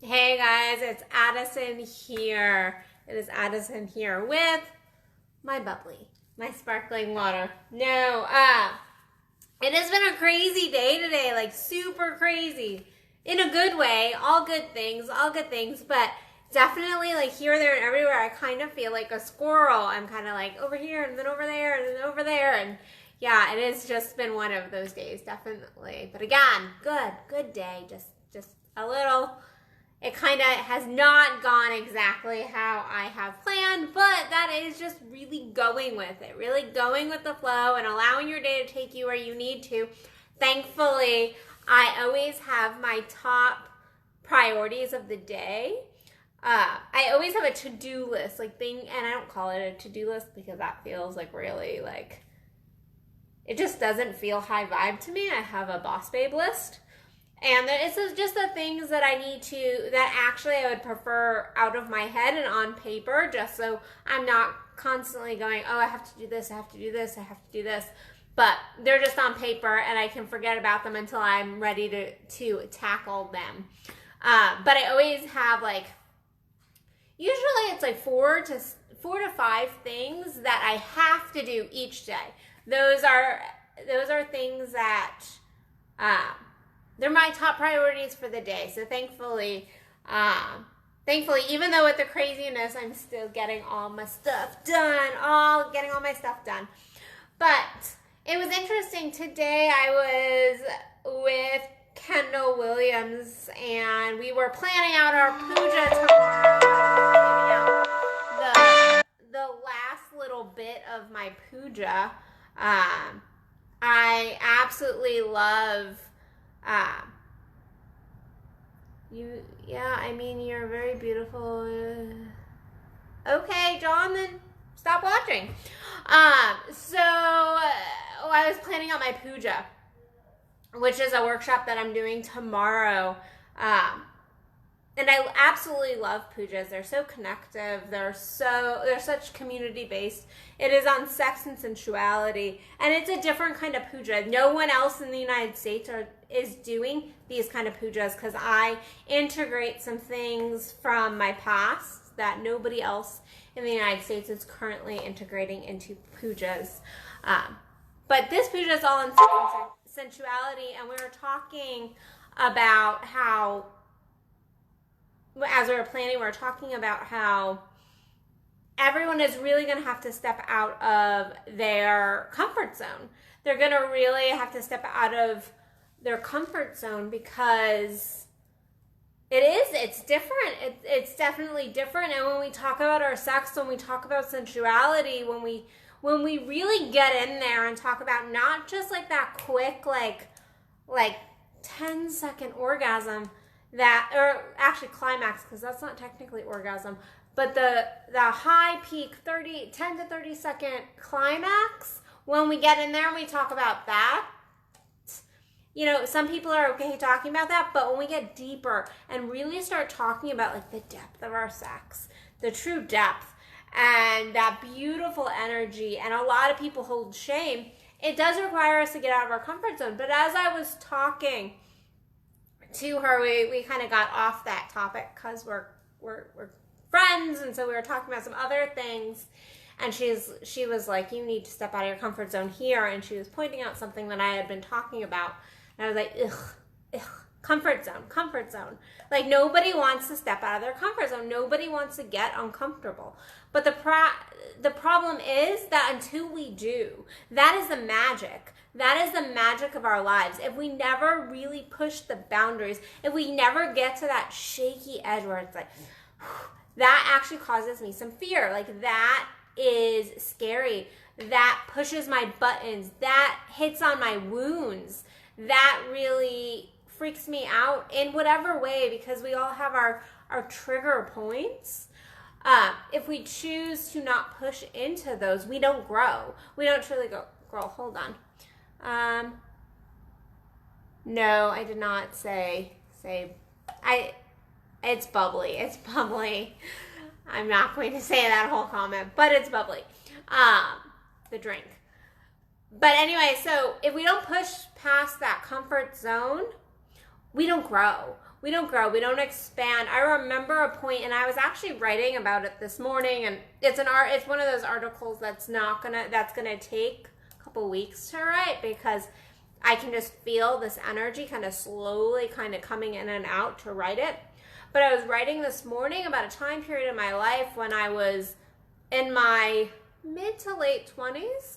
Hey guys, it's Addison here. It is Addison here with my bubbly, my sparkling water. It has been a crazy day today, like super crazy. In a good way, all good things, but definitely like here, there, and everywhere, I kind of feel like a squirrel. I'm kind of like over here and then over there and then over there. And yeah, it has just been one of those days, definitely. But again, good day, just a little. It kind of has not gone exactly how I have planned, but that is just really going with it, really going with the flow and allowing your day to take you where you need to. Thankfully, I always have my top priorities of the day. I always have a to-do list, and I don't call it a to-do list because that feels like really it just doesn't feel high vibe to me. I have a boss babe list. And it's just the things that I need to, that actually I would prefer out of my head and on paper, just so I'm not constantly going, oh, I have to do this, I have to do this, I have to do this. But they're just on paper and I can forget about them until I'm ready to tackle them. But I always have usually it's 4 to 5 things that I have to do each day. Those are things that, they're my top priorities for the day. So thankfully, even though with the craziness, I'm still getting all my stuff done. But it was interesting. Today I was with Kendall Williams and we were planning out our puja tomorrow. The last little bit of my puja. I absolutely love you're very beautiful. Okay, John, then stop watching. So I was planning on my puja, which is a workshop that I'm doing tomorrow. And I absolutely love pujas. They're so connective. They're such community based. It is on sex and sensuality, and it's a different kind of puja. No one else in the United States is doing these kind of pujas because I integrate some things from my past that nobody else in the United States is currently integrating into pujas. But this puja is all on sex and sensuality, and we were talking about how, as we were planning, we were talking about how everyone is really going to have to step out of their comfort zone. They're going to really have to step out of their comfort zone because it's different. It's definitely different. And when we talk about our sex, when we talk about sensuality, when we really get in there and talk about not just that quick, 10-second orgasm, or actually climax, because that's not technically orgasm, but the high peak 10 to 30 second climax, when we get in there and we talk about that, some people are okay talking about that, but when we get deeper and really start talking about the depth of our sex, the true depth, and that beautiful energy, and a lot of people hold shame, it does require us to get out of our comfort zone. But as I was talking to her, we kind of got off that topic because we're friends, and so we were talking about some other things, and she was like, you need to step out of your comfort zone here, and she was pointing out something that I had been talking about, and I was like, ugh, comfort zone. Nobody wants to step out of their comfort zone. Nobody wants to get uncomfortable. But the problem is that until we do, that is the magic. That is the magic of our lives. If we never really push the boundaries, if we never get to that shaky edge where it's that actually causes me some fear. That is scary. That pushes my buttons. That hits on my wounds. That really freaks me out in whatever way, because we all have our trigger points. If we choose to not push into those, we don't grow. We don't truly grow. Hold on. No, I did not say, it's bubbly. I'm not going to say that whole comment, but it's bubbly. The drink. But anyway, so if we don't push past that comfort zone, we don't grow. we don't grow, we don't expand. I remember a point, and I was actually writing about it this morning, and it's one of those articles that's gonna take a couple weeks to write, because I can just feel this energy kind of slowly kind of coming in and out to write it. But I was writing this morning about a time period in my life when I was in my mid to late 20s,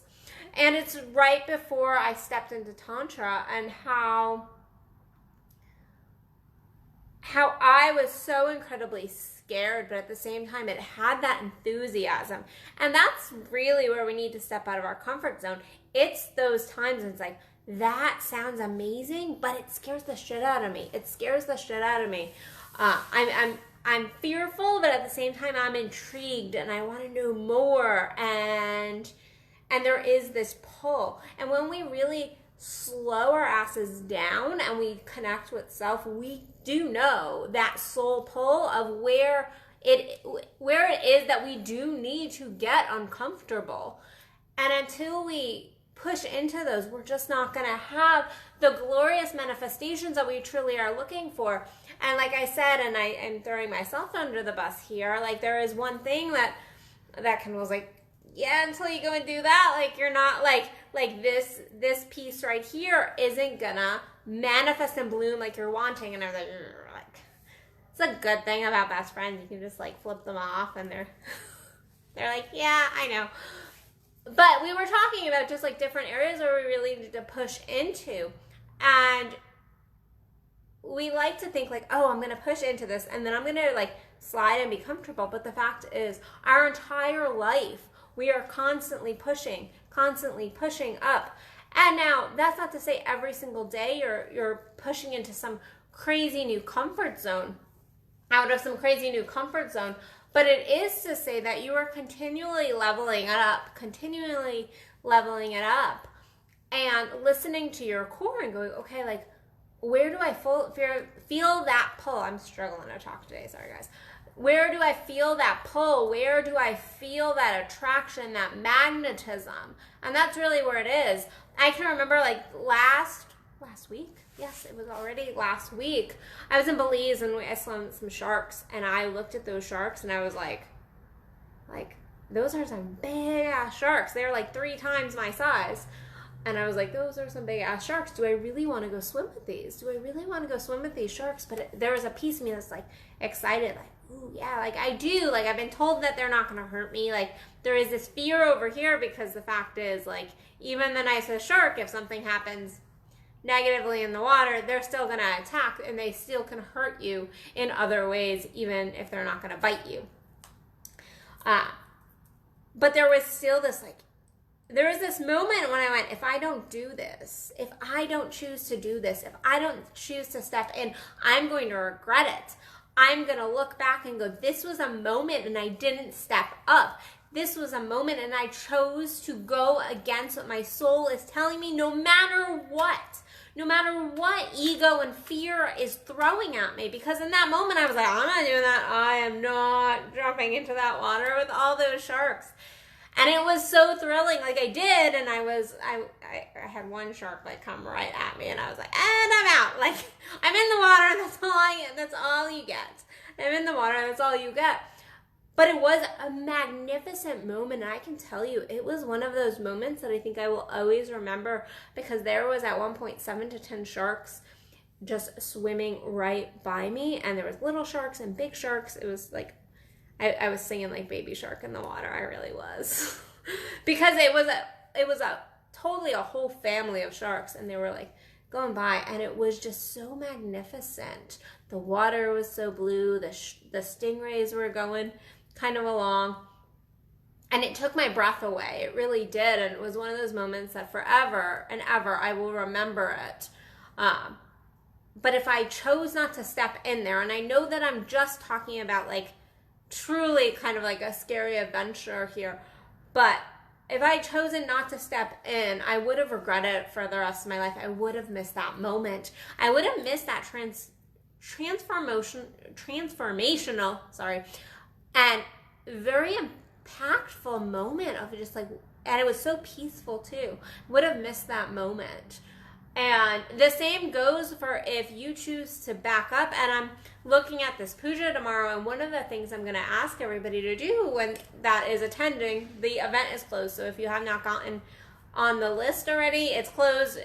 and it's right before I stepped into Tantra, and how I was so incredibly scared, but at the same time it had that enthusiasm. And that's really where we need to step out of our comfort zone. It's those times when it's like, that sounds amazing, but it scares the shit out of me. It scares the shit out of me. I'm fearful, but at the same time I'm intrigued and I want to know more, and there is this pull. And when we really slow our asses down and we connect with self, we do know that soul pull of where it is that we do need to get uncomfortable. And until we push into those, we're just not going to have the glorious manifestations that we truly are looking for. And like I said, and I am throwing myself under the bus here, like there is one thing that was like, yeah, until you go and do that, like you're not like this piece right here isn't gonna manifest and bloom like you're wanting. And I was like, it's a good thing about best friends. You can just like flip them off and they're like, yeah, I know. But we were talking about just like different areas where we really need to push into. And we like to think like, oh, I'm going to push into this and then I'm going to like slide and be comfortable. But the fact is, our entire life, we are constantly pushing up. And now that's not to say every single day you're pushing into some crazy new comfort zone, out of some crazy new comfort zone. But it is to say that you are continually leveling it up and listening to your core and going, okay, like, where do I feel that pull? I'm struggling to talk today, sorry guys. Where do I feel that pull? Where do I feel that attraction, that magnetism? And that's really where it is. I can remember like last week. Yes, it was already last week. I was in Belize and I swam some sharks, and I looked at those sharks and I was like, those are some big ass sharks. They're like 3 times my size. And I was like, those are some big ass sharks. Do I really want to go swim with these? Do I really want to go swim with these sharks? But there was a piece of me that's like excited, like, ooh, yeah, like I do. Like I've been told that they're not going to hurt me. Like there is this fear over here, because the fact is, like, even the nicest shark, if something happens negatively in the water, they're still going to attack, and they still can hurt you in other ways, even if they're not going to bite you. But there was still this like, there was this moment when I went, if I don't do this, if I don't choose to do this, if I don't choose to step in, I'm going to regret it. I'm going to look back and go, this was a moment and I didn't step up. This was a moment and I chose to go against what my soul is telling me, no matter what ego and fear is throwing at me. Because in that moment I was like, I'm not doing that. I am not jumping into that water with all those sharks. And it was so thrilling. Like I did, and I had one shark like come right at me, and I was like, and I'm out. Like I'm in the water, and that's all you get. I'm in the water, and that's all you get. But it was a magnificent moment, and I can tell you, it was one of those moments that I think I will always remember, because there was at one point 7 to 10 sharks just swimming right by me, and there was little sharks and big sharks. It was like, I was singing like Baby Shark in the water. I really was. Because it was totally a whole family of sharks, and they were like going by, and it was just so magnificent. The water was so blue, the stingrays were going kind of along, and it took my breath away. It really did, and it was one of those moments that forever and ever I will remember it. But if I chose not to step in there, and I know that I'm just talking about like truly kind of like a scary adventure here, but if I had chosen not to step in, I would have regretted it for the rest of my life. I would have missed that moment. I would have missed that transformational, and very impactful moment of just like, and it was so peaceful too. Would have missed that moment. And the same goes for if you choose to back up. And I'm looking at this puja tomorrow, and one of the things I'm going to ask everybody to do when that is attending, the event is closed. So if you have not gotten on the list already, it's closed.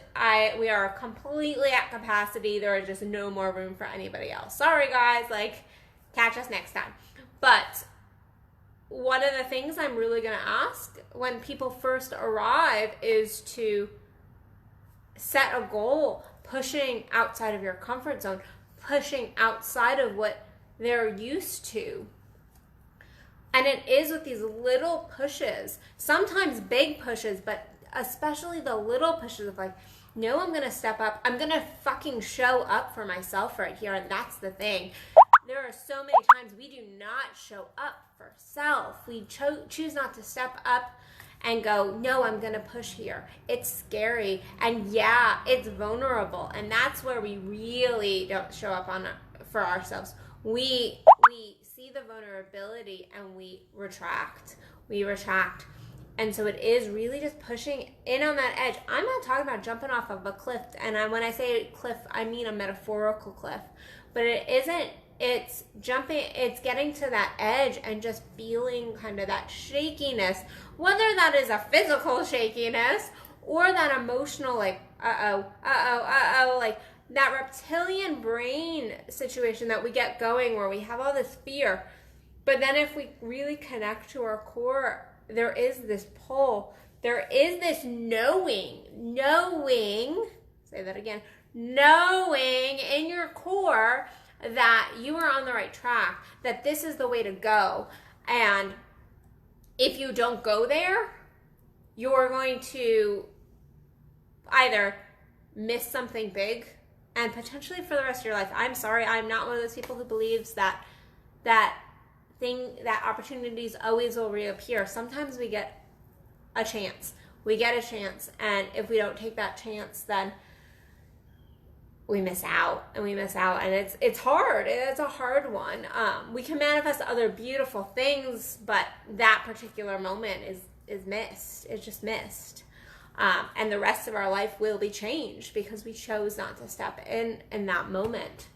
We are completely at capacity. There is just no more room for anybody else. Sorry guys, like, catch us next time. But one of the things I'm really going to ask when people first arrive is to set a goal, pushing outside of your comfort zone, pushing outside of what they're used to. And it is with these little pushes, sometimes big pushes, but especially the little pushes of like, no, I'm going to step up. I'm going to fucking show up for myself right here. And that's the thing. There are so many times we do not show up for self. We choose not to step up and go, no, I'm going to push here. It's scary. And yeah, it's vulnerable. And that's where we really don't show up for ourselves. We see the vulnerability and we retract. And so it is really just pushing in on that edge. I'm not talking about jumping off of a cliff. And when I say cliff, I mean a metaphorical cliff. But it isn't. It's jumping, it's getting to that edge and just feeling kind of that shakiness, whether that is a physical shakiness or that emotional, like, like that reptilian brain situation that we get going where we have all this fear. But then if we really connect to our core, there is this pull, there is this knowing, say that again, knowing in your core that you are on the right track, that this is the way to go. And if you don't go there, you're going to either miss something big and potentially for the rest of your life. I'm sorry, I'm not one of those people who believes that opportunities always will reappear. Sometimes we get a chance. And if we don't take that chance, then we miss out, and it's hard. It's a hard one. We can manifest other beautiful things, but that particular moment is missed. It's just missed. And the rest of our life will be changed because we chose not to step in that moment.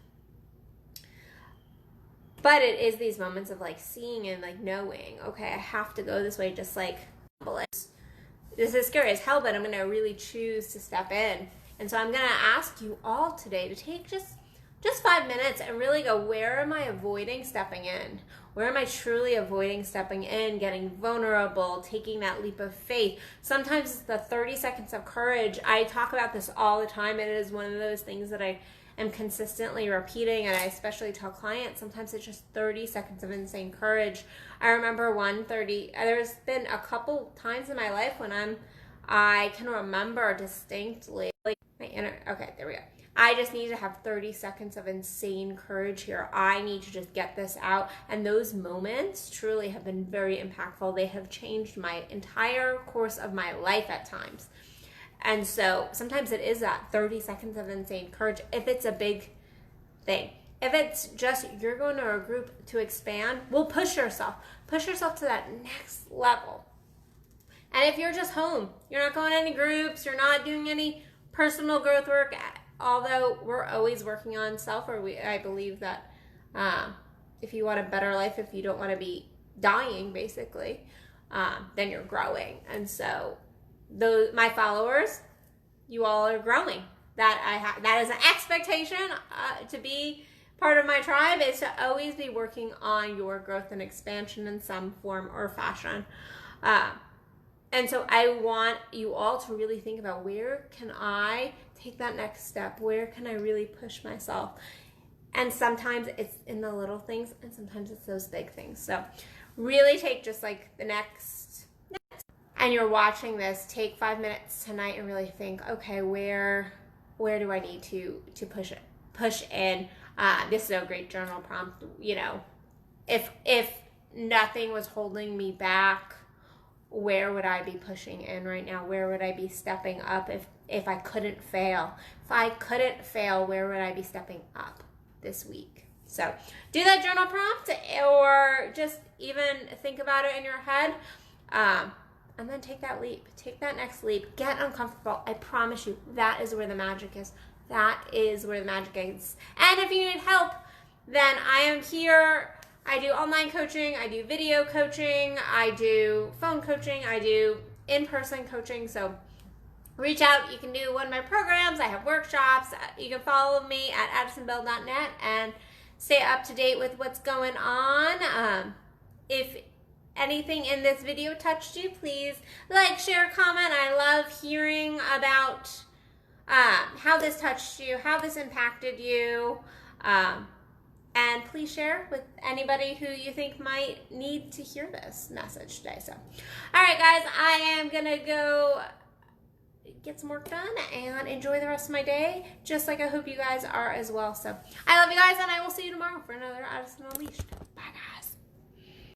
But it is these moments of like seeing and like knowing, okay, I have to go this way, just like this is scary as hell, but I'm going to really choose to step in. And so I'm going to ask you all today to take just 5 minutes and really go, where am I avoiding stepping in? Where am I truly avoiding stepping in, getting vulnerable, taking that leap of faith? Sometimes it's the 30 seconds of courage. I talk about this all the time. It is one of those things that I am consistently repeating, and I especially tell clients, sometimes it's just 30 seconds of insane courage. I remember there's been a couple times in my life when I can remember distinctly, okay, there we go. I just need to have 30 seconds of insane courage here. I need to just get this out. And those moments truly have been very impactful. They have changed my entire course of my life at times. And so sometimes it is that 30 seconds of insane courage if it's a big thing. If it's just you're going to a group to expand, well, push yourself to that next level. And if you're just home, you're not going to any groups, you're not doing any personal growth work, although we're always working on self, I believe that if you want a better life, if you don't want to be dying, basically, then you're growing. And so my followers, you all are growing. That is an expectation to be part of my tribe, is to always be working on your growth and expansion in some form or fashion. And so I want you all to really think about, where can I take that next step? Where can I really push myself? And sometimes it's in the little things, and sometimes it's those big things. So really take just like the next, and you're watching this, take 5 minutes tonight and really think, okay, where do I need to push in? This is a great journal prompt. If nothing was holding me back, where would I be pushing in right now? Where would I be stepping up if I couldn't fail? If I couldn't fail, where would I be stepping up this week? So do that journal prompt, or just even think about it in your head. and then take that leap. Take that next leap. Get uncomfortable. I promise you, that is where the magic is. That is where the magic is. And if you need help, then I am here. I do online coaching. I do video coaching. I do phone coaching. I do in-person coaching. So reach out. You can do one of my programs. I have workshops. You can follow me at addisonbell.net and stay up to date with what's going on. If anything in this video touched you, please like, share, comment. I love hearing about how this touched you, how this impacted you. And please share with anybody who you think might need to hear this message today. So, all right, guys, I am going to go get some work done and enjoy the rest of my day, just like I hope you guys are as well. So, I love you guys, and I will see you tomorrow for another Addison Unleashed.